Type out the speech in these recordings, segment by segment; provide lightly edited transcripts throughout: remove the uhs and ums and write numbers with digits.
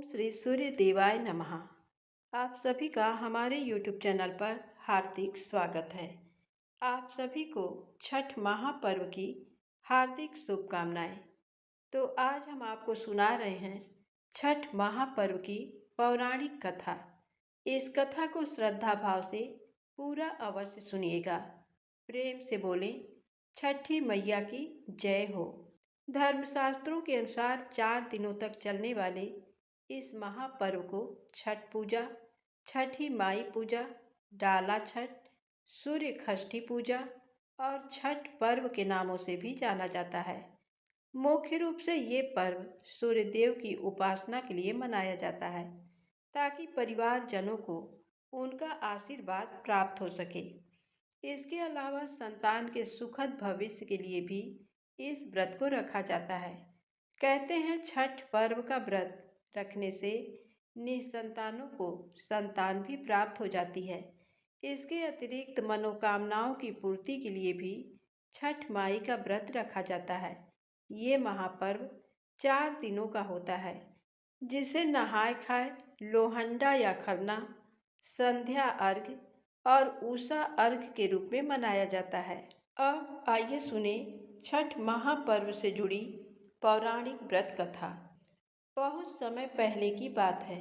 श्री सूर्य देवाय नमः। आप सभी का हमारे YouTube चैनल पर हार्दिक स्वागत है। आप सभी को छठ महापर्व की हार्दिक शुभकामनाएं। तो आज हम आपको सुना रहे हैं छठ महापर्व की पौराणिक कथा। इस कथा को श्रद्धा भाव से पूरा अवश्य सुनिएगा। प्रेम से बोलें, छठी मैया की जय हो। धर्मशास्त्रों के अनुसार 4 दिनों तक चलने वाले इस महापर्व को छठ पूजा, छठी माई पूजा, डाला छठ, सूर्य षष्ठी पूजा और छठ पर्व के नामों से भी जाना जाता है। मुख्य रूप से ये पर्व सूर्य देव की उपासना के लिए मनाया जाता है ताकि परिवारजनों को उनका आशीर्वाद प्राप्त हो सके। इसके अलावा संतान के सुखद भविष्य के लिए भी इस व्रत को रखा जाता है। कहते हैं छठ पर्व का व्रत रखने से निसंतानों को संतान भी प्राप्त हो जाती है। इसके अतिरिक्त मनोकामनाओं की पूर्ति के लिए भी छठ माई का व्रत रखा जाता है। ये महापर्व 4 दिनों का होता है, जिसे नहाय खाए, लोहंडा या खरना, संध्या अर्घ और उषा अर्घ के रूप में मनाया जाता है। अब आइए सुने छठ महापर्व से जुड़ी पौराणिक व्रत कथा। बहुत समय पहले की बात है।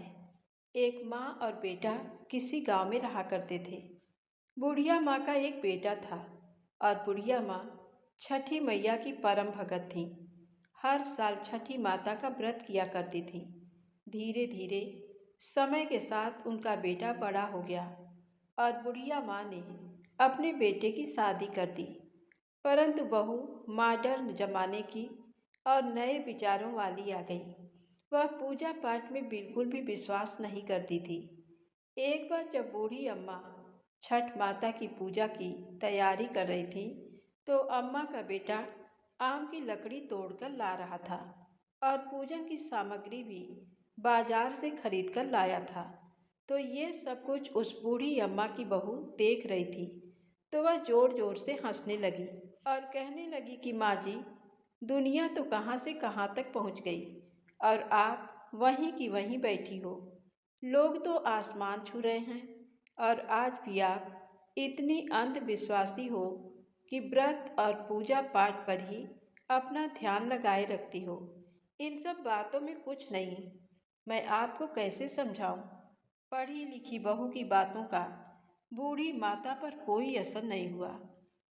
एक माँ और बेटा किसी गांव में रहा करते थे। बुढ़िया माँ का एक बेटा था और बुढ़िया माँ छठी मैया की परम भगत थी। हर साल छठी माता का व्रत किया करती थी। धीरे धीरे समय के साथ उनका बेटा बड़ा हो गया और बुढ़िया माँ ने अपने बेटे की शादी कर दी। परंतु बहू मॉडर्न जमाने की और नए विचारों वाली आ गई। वह पूजा पाठ में बिल्कुल भी विश्वास नहीं करती थी। एक बार जब बूढ़ी अम्मा छठ माता की पूजा की तैयारी कर रही थी, तो अम्मा का बेटा आम की लकड़ी तोड़कर ला रहा था और पूजन की सामग्री भी बाजार से खरीद कर लाया था। तो ये सब कुछ उस बूढ़ी अम्मा की बहू देख रही थी। तो वह जोर जोर से हंसने लगी और कहने लगी कि माँ जी, दुनिया तो कहाँ से कहाँ तक पहुँच गई और आप वहीं की वहीं बैठी हो। लोग तो आसमान छू रहे हैं और आज भी आप इतनी अंधविश्वासी हो कि व्रत और पूजा पाठ पर ही अपना ध्यान लगाए रखती हो। इन सब बातों में कुछ नहीं। मैं आपको कैसे समझाऊं? पढ़ी लिखी बहू की बातों का बूढ़ी माता पर कोई असर नहीं हुआ।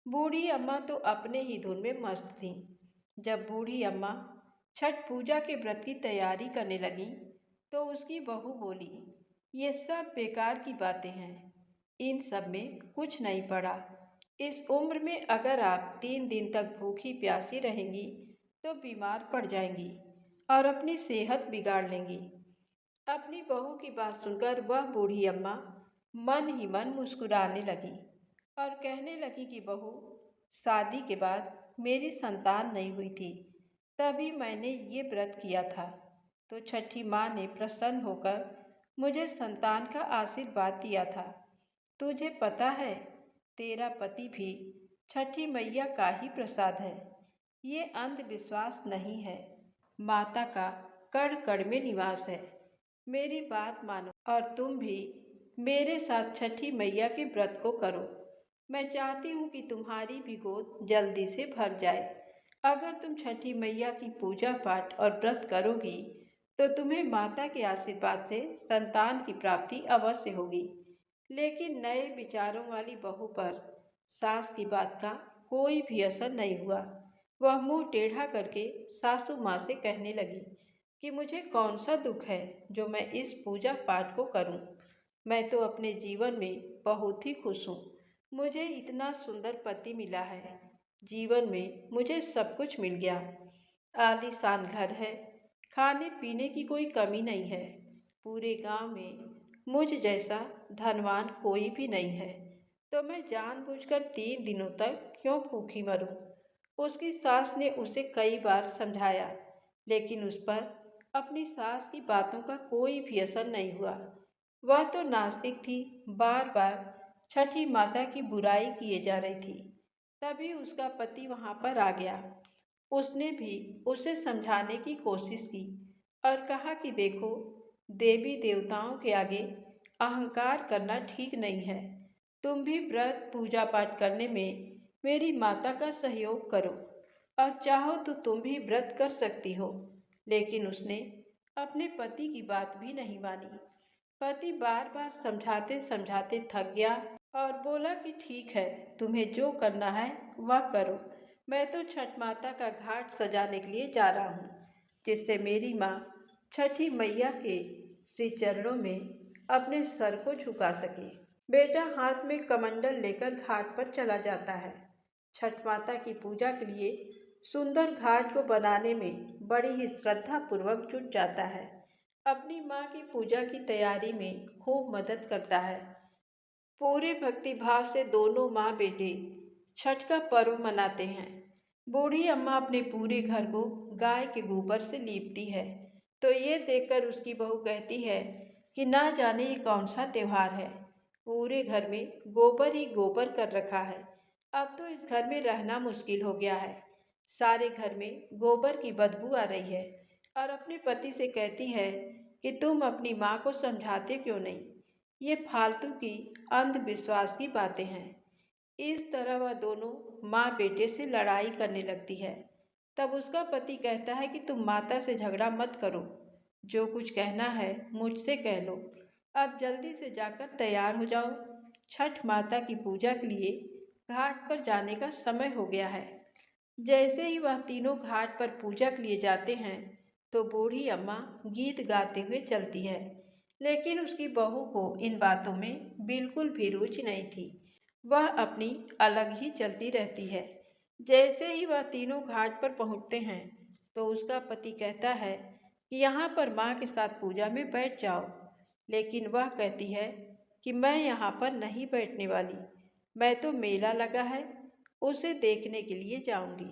बूढ़ी अम्मा तो अपने ही धुन में मस्त थी। जब बूढ़ी अम्मा छठ पूजा के व्रत की तैयारी करने लगी, तो उसकी बहू बोली, ये सब बेकार की बातें हैं, इन सब में कुछ नहीं पड़ा। इस उम्र में अगर आप 3 दिन तक भूखी प्यासी रहेंगी तो बीमार पड़ जाएंगी और अपनी सेहत बिगाड़ लेंगी। अपनी बहू की बात सुनकर वह बूढ़ी अम्मा मन ही मन मुस्कुराने लगी और कहने लगी कि बहू, शादी के बाद मेरी संतान नहीं हुई थी, तभी मैंने ये व्रत किया था। तो छठी माँ ने प्रसन्न होकर मुझे संतान का आशीर्वाद दिया था। तुझे पता है, तेरा पति भी छठी मैया का ही प्रसाद है। ये अंधविश्वास नहीं है, माता का कण कण में निवास है। मेरी बात मानो और तुम भी मेरे साथ छठी मैया के व्रत को करो। मैं चाहती हूँ कि तुम्हारी भी गोद जल्दी से भर जाए। अगर तुम छठी मैया की पूजा पाठ और व्रत करोगी तो तुम्हें माता के आशीर्वाद से संतान की प्राप्ति अवश्य होगी। लेकिन नए विचारों वाली बहू पर सास की बात का कोई भी असर नहीं हुआ। वह मुंह टेढ़ा करके सासू माँ से कहने लगी कि मुझे कौन सा दुख है जो मैं इस पूजा पाठ को करूं। मैं तो अपने जीवन में बहुत ही खुश हूँ। मुझे इतना सुंदर पति मिला है। जीवन में मुझे सब कुछ मिल गया। आलीशान घर है, खाने पीने की कोई कमी नहीं है। पूरे गांव में मुझ जैसा धनवान कोई भी नहीं है। तो मैं जानबूझकर 3 दिनों तक क्यों भूखी मरूं? उसकी सास ने उसे कई बार समझाया, लेकिन उस पर अपनी सास की बातों का कोई भी असर नहीं हुआ। वह तो नास्तिक थी, बार बार छठी माता की बुराई किए जा रही थी। तभी उसका पति वहां पर आ गया। उसने भी उसे समझाने की कोशिश की और कहा कि देखो, देवी देवताओं के आगे अहंकार करना ठीक नहीं है। तुम भी व्रत पूजा पाठ करने में मेरी माता का सहयोग करो और चाहो तो तुम भी व्रत कर सकती हो। लेकिन उसने अपने पति की बात भी नहीं मानी। पति बार बार समझाते समझाते थक गया और बोला कि ठीक है, तुम्हें जो करना है वह करो। मैं तो छठ माता का घाट सजाने के लिए जा रहा हूँ, जिससे मेरी माँ छठी मैया के श्री चरणों में अपने सर को झुका सके। बेटा हाथ में कमंडल लेकर घाट पर चला जाता है। छठ माता की पूजा के लिए सुंदर घाट को बनाने में बड़ी ही श्रद्धा पूर्वक जुट जाता है। अपनी माँ की पूजा की तैयारी में खूब मदद करता है। पूरे भक्ति भाव से दोनों माँ बेटे छठ का पर्व मनाते हैं। बूढ़ी अम्मा अपने पूरे घर को गाय के गोबर से लीपती है, तो ये देखकर उसकी बहू कहती है कि ना जाने ये कौन सा त्योहार है, पूरे घर में गोबर ही गोबर कर रखा है। अब तो इस घर में रहना मुश्किल हो गया है। सारे घर में गोबर की बदबू आ रही है और अपने पति से कहती है कि तुम अपनी माँ को समझाते क्यों नहीं, ये फालतू की अंधविश्वास की बातें हैं। इस तरह वह दोनों माँ बेटे से लड़ाई करने लगती है। तब उसका पति कहता है कि तुम माता से झगड़ा मत करो, जो कुछ कहना है मुझसे कह लो। अब जल्दी से जाकर तैयार हो जाओ, छठ माता की पूजा के लिए घाट पर जाने का समय हो गया है। जैसे ही वह तीनों घाट पर पूजा के लिए जाते हैं, तो बूढ़ी अम्मा गीत गाते हुए चलती है। लेकिन उसकी बहू को इन बातों में बिल्कुल भी रुचि नहीं थी। वह अपनी अलग ही चलती रहती है। जैसे ही वह तीनों घाट पर पहुंचते हैं, तो उसका पति कहता है कि यहाँ पर माँ के साथ पूजा में बैठ जाओ। लेकिन वह कहती है कि मैं यहाँ पर नहीं बैठने वाली, मैं तो मेला लगा है उसे देखने के लिए जाऊंगी।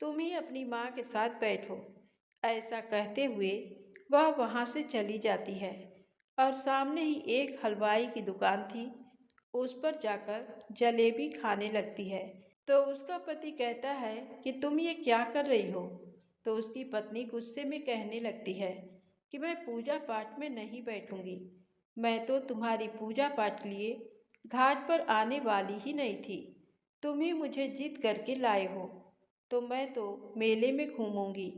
तुम ही अपनी माँ के साथ बैठो। ऐसा कहते हुए वह वहाँ से चली जाती है और सामने ही एक हलवाई की दुकान थी, उस पर जाकर जलेबी खाने लगती है। तो उसका पति कहता है कि तुम ये क्या कर रही हो। तो उसकी पत्नी गुस्से में कहने लगती है कि मैं पूजा पाठ में नहीं बैठूंगी, मैं तो तुम्हारी पूजा पाठ के लिए घाट पर आने वाली ही नहीं थी। तुम ही मुझे जिद करके लाए हो, तो मैं तो मेले में घूमूंगी,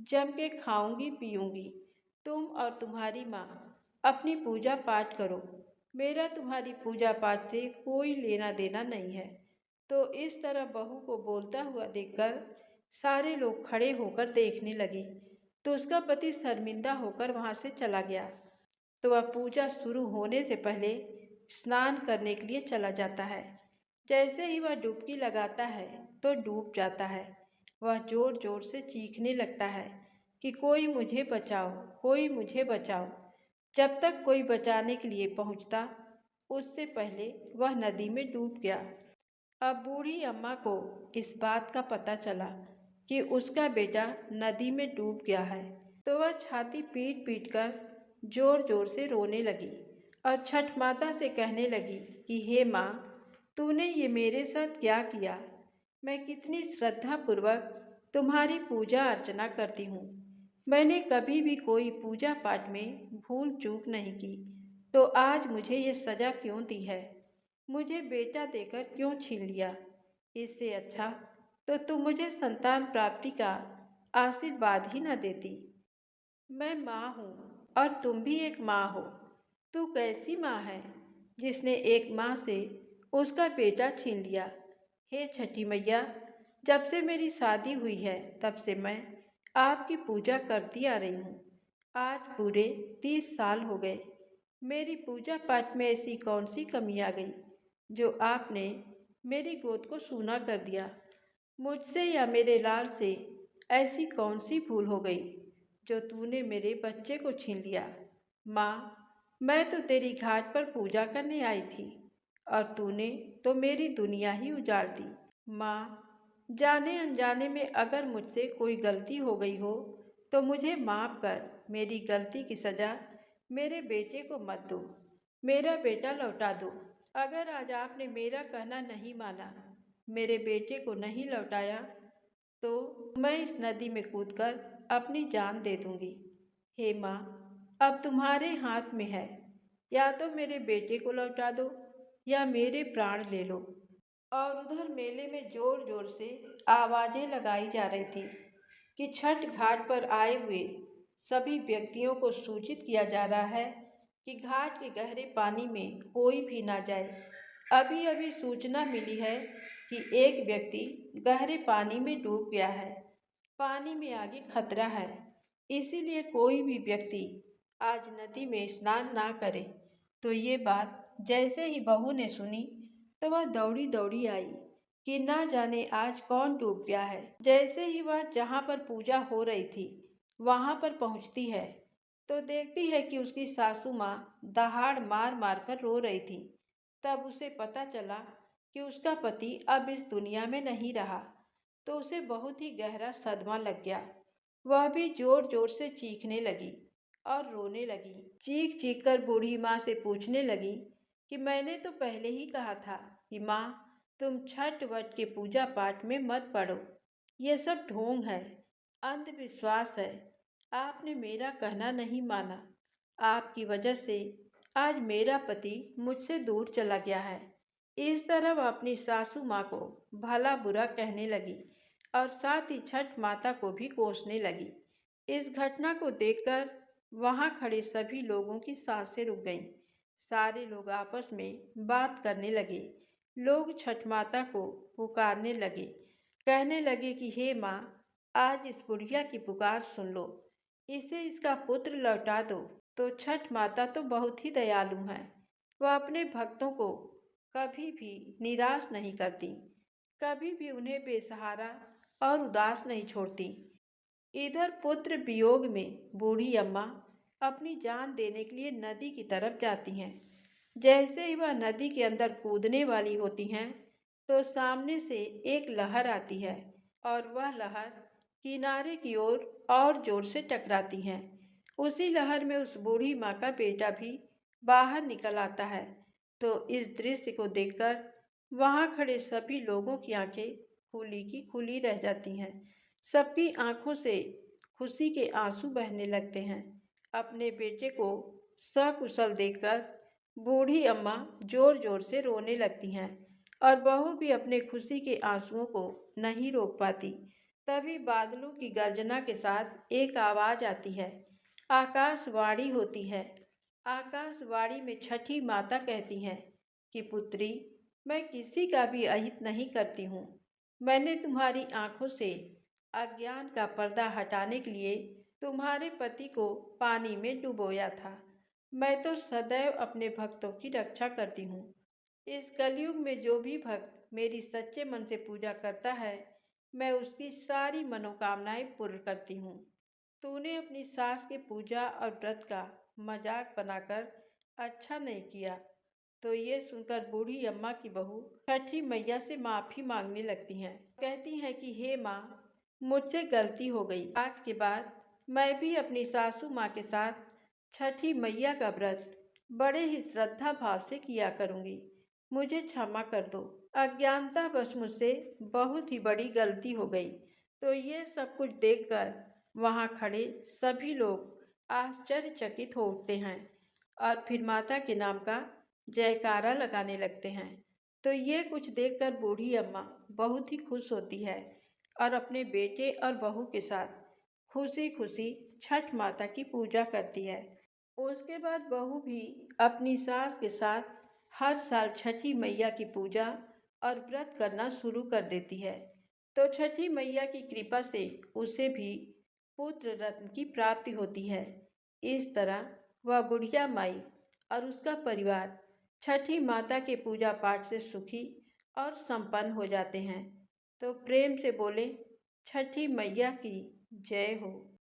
जम के खाऊंगी पीऊंगी। तुम और तुम्हारी माँ अपनी पूजा पाठ करो, मेरा तुम्हारी पूजा पाठ से कोई लेना देना नहीं है। तो इस तरह बहू को बोलता हुआ देखकर सारे लोग खड़े होकर देखने लगे। तो उसका पति शर्मिंदा होकर वहाँ से चला गया। तो वह पूजा शुरू होने से पहले स्नान करने के लिए चला जाता है। जैसे ही वह डुबकी लगाता है तो डूब जाता है। वह जोर जोर से चीखने लगता है कि कोई मुझे बचाओ, कोई मुझे बचाओ। जब तक कोई बचाने के लिए पहुंचता, उससे पहले वह नदी में डूब गया। अब बूढ़ी अम्मा को इस बात का पता चला कि उसका बेटा नदी में डूब गया है, तो वह छाती पीट पीट कर जोर जोर से रोने लगी और छठ माता से कहने लगी कि हे माँ, तूने ये मेरे साथ क्या किया। मैं कितनी श्रद्धा पूर्वक तुम्हारी पूजा अर्चना करती हूँ। मैंने कभी भी कोई पूजा पाठ में भूल चूक नहीं की, तो आज मुझे ये सज़ा क्यों दी है। मुझे बेटा देकर क्यों छीन लिया। इससे अच्छा तो तुम मुझे संतान प्राप्ति का आशीर्वाद ही न देती। मैं माँ हूँ और तुम भी एक माँ हो। तू कैसी माँ है जिसने एक माँ से उसका बेटा छीन लिया। हे छठी मैया, जब से मेरी शादी हुई है तब से मैं आपकी पूजा करती आ रही हूँ। आज पूरे 30 साल हो गए। मेरी पूजा पाठ में ऐसी कौन सी कमी आ गई जो आपने मेरी गोद को सूना कर दिया। मुझसे या मेरे लाल से ऐसी कौन सी भूल हो गई जो तूने मेरे बच्चे को छीन लिया। माँ, मैं तो तेरी घाट पर पूजा करने आई थी और तूने तो मेरी दुनिया ही उजाड़ दी। माँ, जाने अनजाने में अगर मुझसे कोई गलती हो गई हो तो मुझे माफ़ कर। मेरी गलती की सज़ा मेरे बेटे को मत दो, मेरा बेटा लौटा दो। अगर आज आपने मेरा कहना नहीं माना, मेरे बेटे को नहीं लौटाया, तो मैं इस नदी में कूदकर अपनी जान दे दूंगी। हे माँ, अब तुम्हारे हाथ में है, या तो मेरे बेटे को लौटा दो या मेरे प्राण ले लो। और उधर मेले में जोर जोर से आवाजें लगाई जा रही थी कि छठ घाट पर आए हुए सभी व्यक्तियों को सूचित किया जा रहा है कि घाट के गहरे पानी में कोई भी ना जाए। अभी अभी सूचना मिली है कि एक व्यक्ति गहरे पानी में डूब गया है। पानी में आगे खतरा है, इसीलिए कोई भी व्यक्ति आज नदी में स्नान ना करे। तो ये बात जैसे ही बहू ने सुनी तो वह दौड़ी दौड़ी आई कि ना जाने आज कौन डूब गया है। जैसे ही वह जहाँ पर पूजा हो रही थी वहाँ पर पहुँचती है तो देखती है कि उसकी सासू माँ दहाड़ मार मार कर रो रही थी। तब उसे पता चला कि उसका पति अब इस दुनिया में नहीं रहा। तो उसे बहुत ही गहरा सदमा लग गया। वह भी जोर जोर से चीखने लगी और रोने लगी। चीख चीख कर बूढ़ी माँ से पूछने लगी कि मैंने तो पहले ही कहा था कि माँ, तुम छठ वट के पूजा पाठ में मत पड़ो। ये सब ढोंग है, अंधविश्वास है। आपने मेरा कहना नहीं माना। आपकी वजह से आज मेरा पति मुझसे दूर चला गया है। इस तरह वह अपनी सासू माँ को भला बुरा कहने लगी और साथ ही छठ माता को भी कोसने लगी। इस घटना को देखकर वहां खड़े सभी लोगों की सांसें रुक गईं। सारे लोग आपस में बात करने लगे। लोग छठ माता को पुकारने लगे, कहने लगे कि हे माँ, आज इस बुढ़िया की पुकार सुन लो, इसे इसका पुत्र लौटा दो। तो छठ माता तो बहुत ही दयालु हैं। वह अपने भक्तों को कभी भी निराश नहीं करती, कभी भी उन्हें बेसहारा और उदास नहीं छोड़ती। इधर पुत्र वियोग में बूढ़ी अम्मा अपनी जान देने के लिए नदी की तरफ जाती हैं। जैसे ही वह नदी के अंदर कूदने वाली होती हैं तो सामने से एक लहर आती है और वह लहर किनारे की ओर और जोर से टकराती है। उसी लहर में उस बूढ़ी माँ का बेटा भी बाहर निकल आता है। तो इस दृश्य को देखकर वहाँ खड़े सभी लोगों की आंखें खुली की खुली रह जाती हैं। सबकी आंखों से खुशी के आंसू बहने लगते हैं। अपने बेटे को सकुशल देखकर बूढ़ी अम्मा जोर जोर से रोने लगती हैं और बहू भी अपने खुशी के आंसुओं को नहीं रोक पाती। तभी बादलों की गर्जना के साथ एक आवाज आती है। आकाशवाणी होती है। आकाशवाणी में छठी माता कहती हैं कि पुत्री, मैं किसी का भी अहित नहीं करती हूँ। मैंने तुम्हारी आंखों से अज्ञान का पर्दा हटाने के लिए तुम्हारे पति को पानी में डुबोया था। मैं तो सदैव अपने भक्तों की रक्षा करती हूँ। इस कलयुग में जो भी भक्त मेरी सच्चे मन से पूजा करता है, मैं उसकी सारी मनोकामनाएं पूर्ण करती हूँ। तूने अपनी सास के पूजा और व्रत का मजाक बनाकर अच्छा नहीं किया। तो ये सुनकर बूढ़ी अम्मा की बहू छठी मैया से माफी मांगने लगती हैं। कहती हैं कि हे माँ, मुझसे गलती हो गई। आज के बाद मैं भी अपनी सासू माँ के साथ छठी मैया का व्रत बड़े ही श्रद्धा भाव से किया करूँगी। मुझे क्षमा कर दो। अज्ञानतावश मुझसे बहुत ही बड़ी गलती हो गई। तो ये सब कुछ देखकर वहाँ खड़े सभी लोग आश्चर्यचकित हो उठते हैं और फिर माता के नाम का जयकारा लगाने लगते हैं। तो ये कुछ देखकर बूढ़ी अम्मा बहुत ही खुश होती है और अपने बेटे और बहू के साथ खुशी खुशी छठ माता की पूजा करती है। उसके बाद बहू भी अपनी सास के साथ हर साल छठी मैया की पूजा और व्रत करना शुरू कर देती है। तो छठी मैया की कृपा से उसे भी पुत्र रत्न की प्राप्ति होती है। इस तरह वह बुढ़िया माई और उसका परिवार छठी माता के पूजा पाठ से सुखी और संपन्न हो जाते हैं। तो प्रेम से बोले, छठी मैया की जय हो।